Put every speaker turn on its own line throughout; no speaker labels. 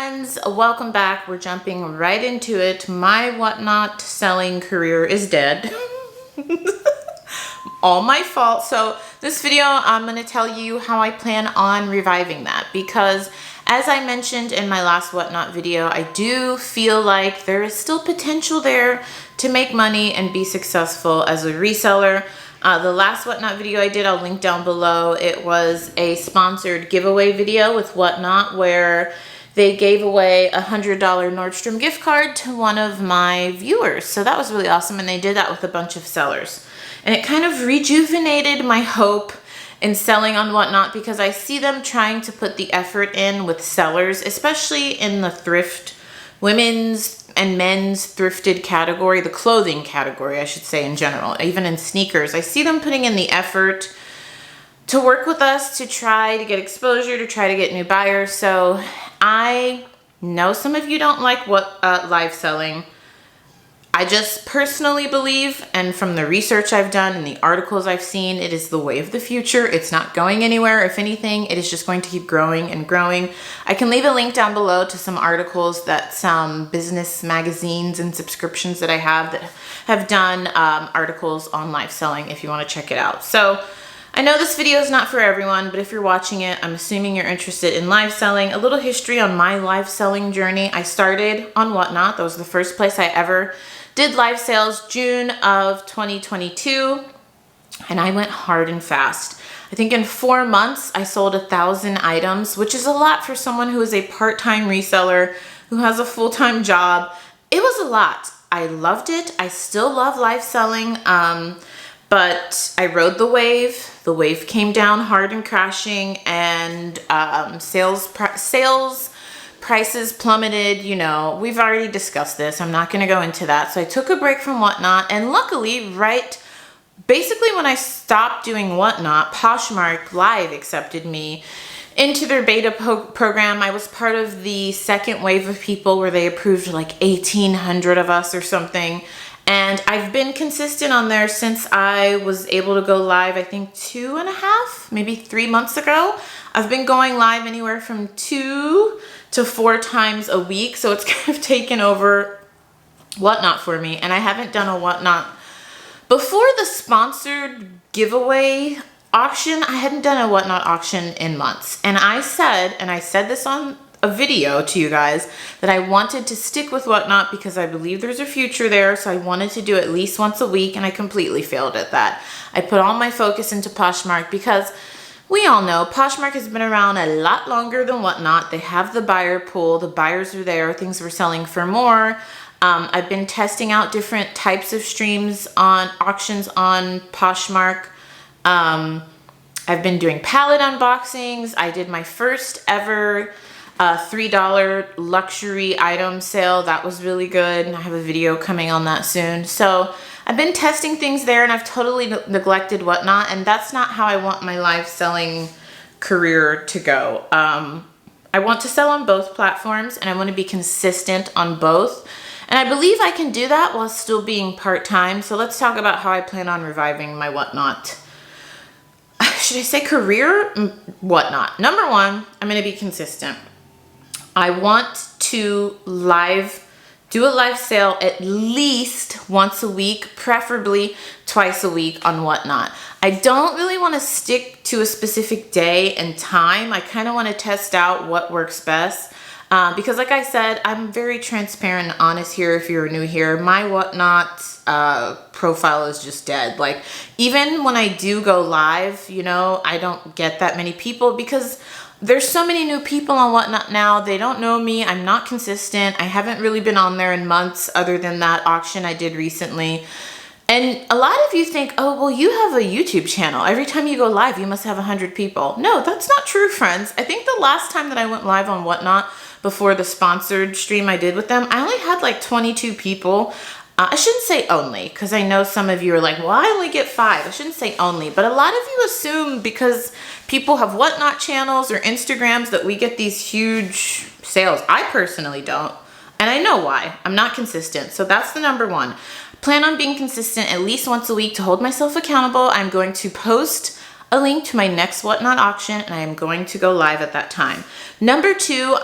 friends, welcome back. We're jumping right into it. My whatnot selling career is dead. All my fault. So this video, I'm going to tell you how I plan on reviving that, because as I mentioned in my last whatnot video, I do feel like there is still potential there to make money and be successful as a reseller. The last whatnot video I did, I'll link down below. It was a sponsored giveaway video with whatnot where they gave away a $100 Nordstrom gift card to one of my viewers. So that was really awesome, and they did that with a bunch of sellers. And it kind of rejuvenated my hope in selling on whatnot, because I see them trying to put the effort in with sellers, especially in the thrift, women's and men's thrifted category, the clothing category, I should say, in general, even in sneakers. I see them putting in the effort to work with us, to try to get exposure, to try to get new buyers. So I know some of you don't like live selling. I just personally believe, and from the research I've done and the articles I've seen, it is the way of the future. It's not going anywhere. If anything, it is just going to keep growing and growing. I can leave a link down below to some articles that some business magazines and subscriptions that I have that have done articles on live selling if you want to check it out. So I know this video is not for everyone, but if you're watching it, I'm assuming you're interested in live selling. A little history on my live selling journey. I started on Whatnot. That was the first place I ever did live sales, June of 2022, and I went hard and fast. I think in 4 months, I sold 1,000 items, which is a lot for someone who is a part-time reseller, who has a full-time job. It was a lot. I loved it. I still love live selling, but I rode the wave. The wave came down hard and crashing, and sales prices plummeted. You know, we've already discussed this. I'm not going to go into that. So I took a break from Whatnot, and luckily, basically when I stopped doing Whatnot, Poshmark Live accepted me into their beta program. I was part of the second wave of people where they approved like 1,800 of us or something. And I've been consistent on there since I was able to go live, I think 2.5, maybe 3 months ago. I've been going live anywhere from 2 to 4 times a week. So it's kind of taken over Whatnot for me. And I haven't done a Whatnot before the sponsored giveaway auction. I hadn't done a Whatnot auction in months. And I said this on a video to you guys, that I wanted to stick with Whatnot because I believe there's a future there. So I wanted to do at least once a week, and I completely failed at that. I put all my focus into Poshmark because we all know Poshmark has been around a lot longer than Whatnot. They have the buyer pool. The buyers are there. Things were selling for more. I've been testing out different types of streams on auctions on Poshmark. I've been doing palette unboxings. I did my first ever $3 luxury item sale. That was really good, and I have a video coming on that soon. So I've been testing things there, and I've totally neglected Whatnot, and that's not how I want my live selling career to go. I want to sell on both platforms, and I want to be consistent on both, and I believe I can do that while still being part-time. So let's talk about how I plan on reviving my Whatnot. Should I say career? Whatnot. Number one, I'm going to be consistent. I want to do a live sale at least once a week, preferably twice a week on Whatnot. I don't really want to stick to a specific day and time. I kind of want to test out what works best. Because like I said, I'm very transparent and honest here. If you're new here, my Whatnot profile is just dead. Like, even when I do go live, you know, I don't get that many people because there's so many new people on Whatnot now. They don't know me. I'm not consistent. I haven't really been on there in months other than that auction I did recently. And a lot of you think, oh, well, you have a YouTube channel. Every time you go live, you must have 100 people. No, that's not true, friends. I think the last time that I went live on Whatnot before the sponsored stream I did with them, I only had like 22 people. I shouldn't say only, because I know some of you are like, well, I only get 5. I shouldn't say only, but a lot of you assume because people have Whatnot channels or Instagrams that we get these huge sales. I personally don't, and I know why. I'm not consistent. So that's the number one. Plan on being consistent at least once a week to hold myself accountable. I'm going to post a link to my next Whatnot auction, and I am going to go live at that time. Number two,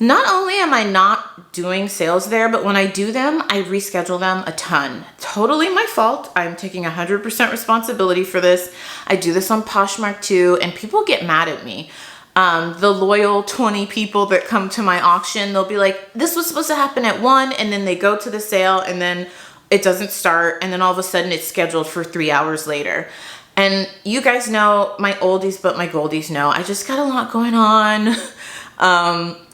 Not only am I not doing sales there, but when I do them, I reschedule them a ton. Totally my fault. I'm taking 100% responsibility for this. I do this on Poshmark too, and people get mad at me. The loyal 20 people that come to my auction, they'll be like, this was supposed to happen at 1, and then they go to the sale, and then it doesn't start, and then all of a sudden it's scheduled for 3 hours later. And you guys know, my oldies but my goldies know, I just got a lot going on.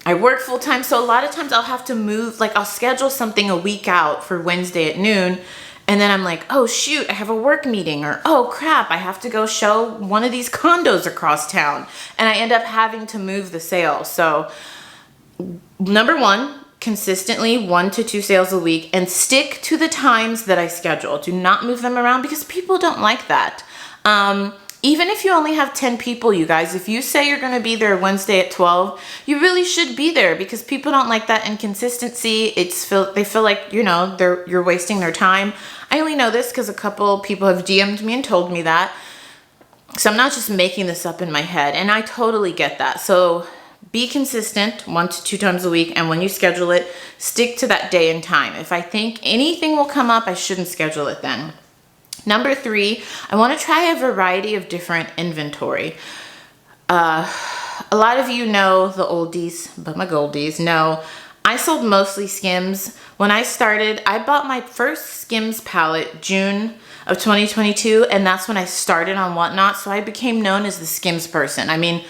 I work full time, so a lot of times I'll have to move, like I'll schedule something a week out for Wednesday at noon, and then I'm like, oh shoot, I have a work meeting, or oh crap, I have to go show one of these condos across town, and I end up having to move the sale. So number one, consistently 1 to 2 sales a week, and stick to the times that I schedule. Do not move them around because people don't like that. Even if you only have 10 people, you guys, if you say you're going to be there Wednesday at 12, you really should be there because people don't like that inconsistency. They feel like, you know, you're wasting their time. I only know this because a couple people have DM'd me and told me that. So I'm not just making this up in my head, and I totally get that. So be consistent 1 to 2 times a week, and when you schedule it, stick to that day and time. If I think anything will come up, I shouldn't schedule it then. Number 3, I want to try a variety of different inventory. A lot of you know, the oldies, but my goldies know, I sold mostly Skims. When I started, I bought my first Skims palette June of 2022, and that's when I started on Whatnot, so I became known as the Skims person. I mean,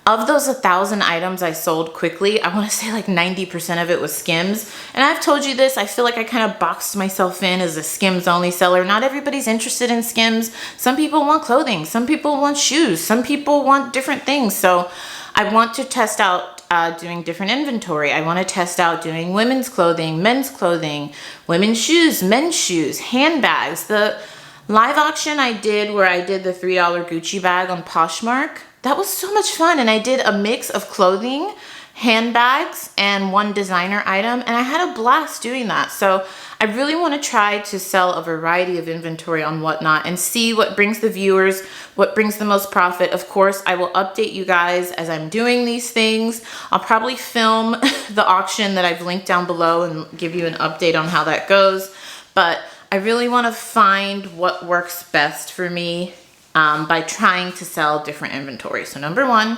of those 1,000 items I sold quickly, I want to say like 90% of it was Skims. And I've told you this, I feel like I kind of boxed myself in as a Skims only seller. Not everybody's interested in Skims. Some people want clothing, some people want shoes, some people want different things. So I want to test out doing different inventory. I want to test out doing women's clothing, men's clothing, women's shoes, men's shoes, handbags. The live auction I did where I did the $3 Gucci bag on Poshmark, that was so much fun, and I did a mix of clothing, handbags, and one designer item, and I had a blast doing that. So I really want to try to sell a variety of inventory on Whatnot and see what brings the viewers, what brings the most profit. Of course, I will update you guys as I'm doing these things. I'll probably film the auction that I've linked down below and give you an update on how that goes. But I really want to find what works best for me by trying to sell different inventory. So number 1,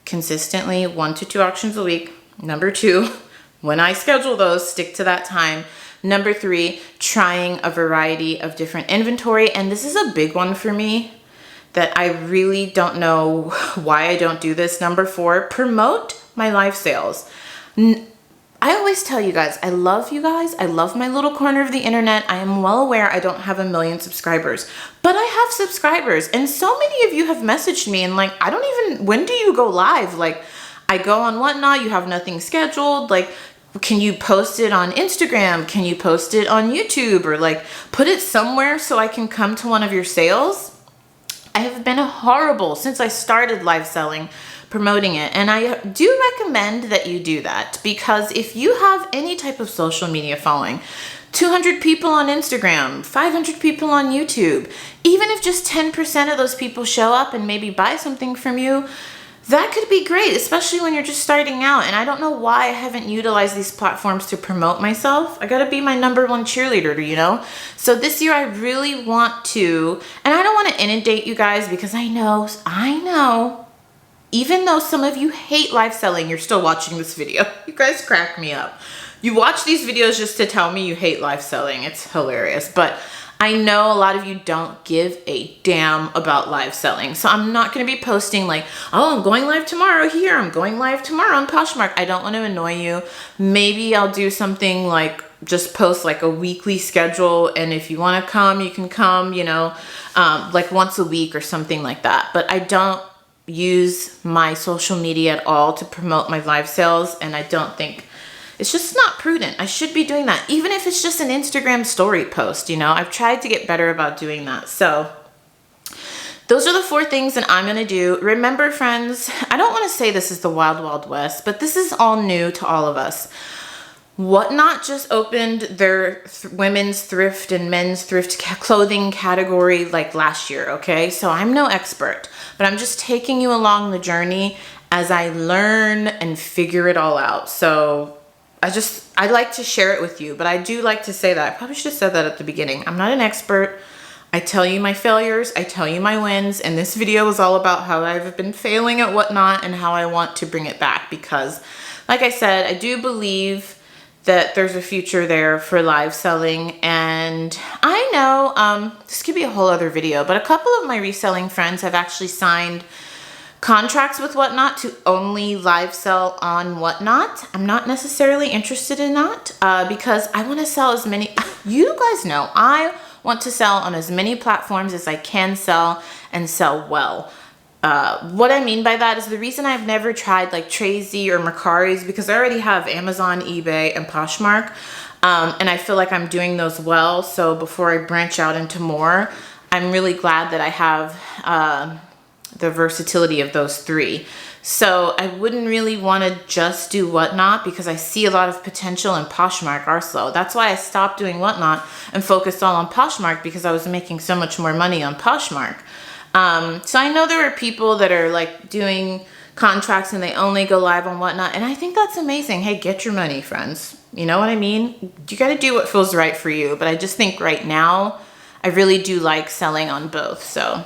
consistently 1 to 2 auctions a week. Number 2, when I schedule those, stick to that time. Number 3, trying a variety of different inventory. And this is a big one for me that I really don't know why I don't do this. Number 4, promote my live sales. I always tell you guys, I love you guys. I love my little corner of the internet. I am well aware I don't have 1 million subscribers, but I have subscribers. And so many of you have messaged me and like, when do you go live? Like, I go on Whatnot, you have nothing scheduled. Like, can you post it on Instagram? Can you post it on YouTube? Or like, put it somewhere so I can come to one of your sales? I have been horrible since I started live selling, promoting it. And I do recommend that you do that, because if you have any type of social media following, 200 people on Instagram, 500 people on YouTube, even if just 10% of those people show up and maybe buy something from you, that could be great, especially when you're just starting out. And I don't know why I haven't utilized these platforms to promote myself. I gotta be my number 1 cheerleader, you know? So this year I really want to, and I don't want to inundate you guys, because I know, even though some of you hate live selling, you're still watching this video. You guys crack me up. You watch these videos just to tell me you hate live selling. It's hilarious. But I know a lot of you don't give a damn about live selling. So I'm not going to be posting like, oh, I'm going live tomorrow here, I'm going live tomorrow on Poshmark. I don't want to annoy you. Maybe I'll do something like just post like a weekly schedule, and if you want to come, you can come, you know, like once a week or something like that. But I don't use my social media at all to promote my live sales, and I don't think it's just not prudent. I should be doing that, even if it's just an Instagram story post, you know. I've tried to get better about doing that. So those are the 4 things that I'm going to do. Remember, friends, I don't want to say this is the wild, wild west, but this is all new to all of us. Whatnot just opened their women's thrift and men's thrift clothing category like last year, okay? So I'm no expert, but I'm just taking you along the journey as I learn and figure it all out. So I like to share it with you, but I do like to say that. I probably should have said that at the beginning. I'm not an expert. I tell you my failures, I tell you my wins, and this video is all about how I've been failing at Whatnot and how I want to bring it back, because like I said, I do believe that there's a future there for live selling. And I know this could be a whole other video, but a couple of my reselling friends have actually signed contracts with Whatnot to only live sell on Whatnot. I'm not necessarily interested in that because I want to sell as many, you guys know, I want to sell on as many platforms as I can sell and sell well. What I mean by that is the reason I've never tried like Tracy or Mercari's, because I already have Amazon, eBay, and Poshmark, and I feel like I'm doing those well. So before I branch out into more, I'm really glad that I have the versatility of those three. So I wouldn't really want to just do Whatnot because I see a lot of potential in Poshmark also. That's why I stopped doing Whatnot and focused all on Poshmark, because I was making so much more money on Poshmark. So I know there are people that are like doing contracts and they only go live on Whatnot, and I think that's amazing. Hey, get your money, friends. You know what I mean? You got to do what feels right for you. But I just think right now, I really do like selling on both. So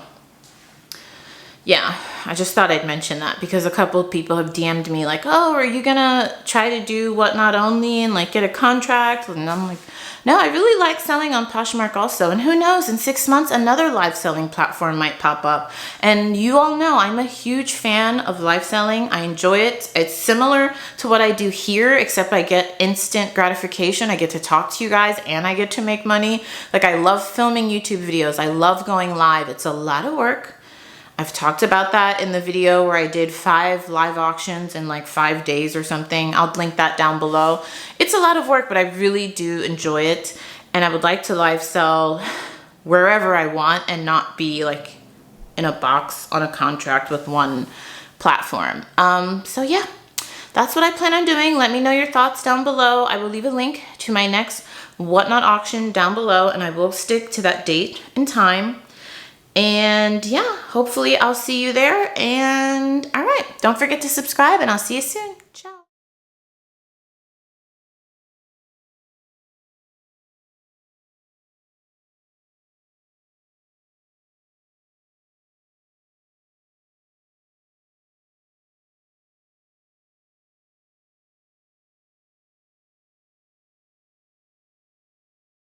yeah, I just thought I'd mention that because a couple of people have DM'd me like, oh, are you gonna try to do Whatnot only and like get a contract? And I'm like, no, I really like selling on Poshmark also. And who knows, in 6 months, another live selling platform might pop up. And you all know I'm a huge fan of live selling. I enjoy it. It's similar to what I do here, except I get instant gratification. I get to talk to you guys and I get to make money. Like, I love filming YouTube videos. I love going live. It's a lot of work. I've talked about that in the video where I did 5 live auctions in like 5 days or something. I'll link that down below. It's a lot of work, but I really do enjoy it. And I would like to live sell wherever I want and not be like in a box on a contract with one platform. So yeah, that's what I plan on doing. Let me know your thoughts down below. I will leave a link to my next Whatnot auction down below, and I will stick to that date and time. And yeah, hopefully I'll see you there. And all right, don't forget to subscribe, and I'll see you soon.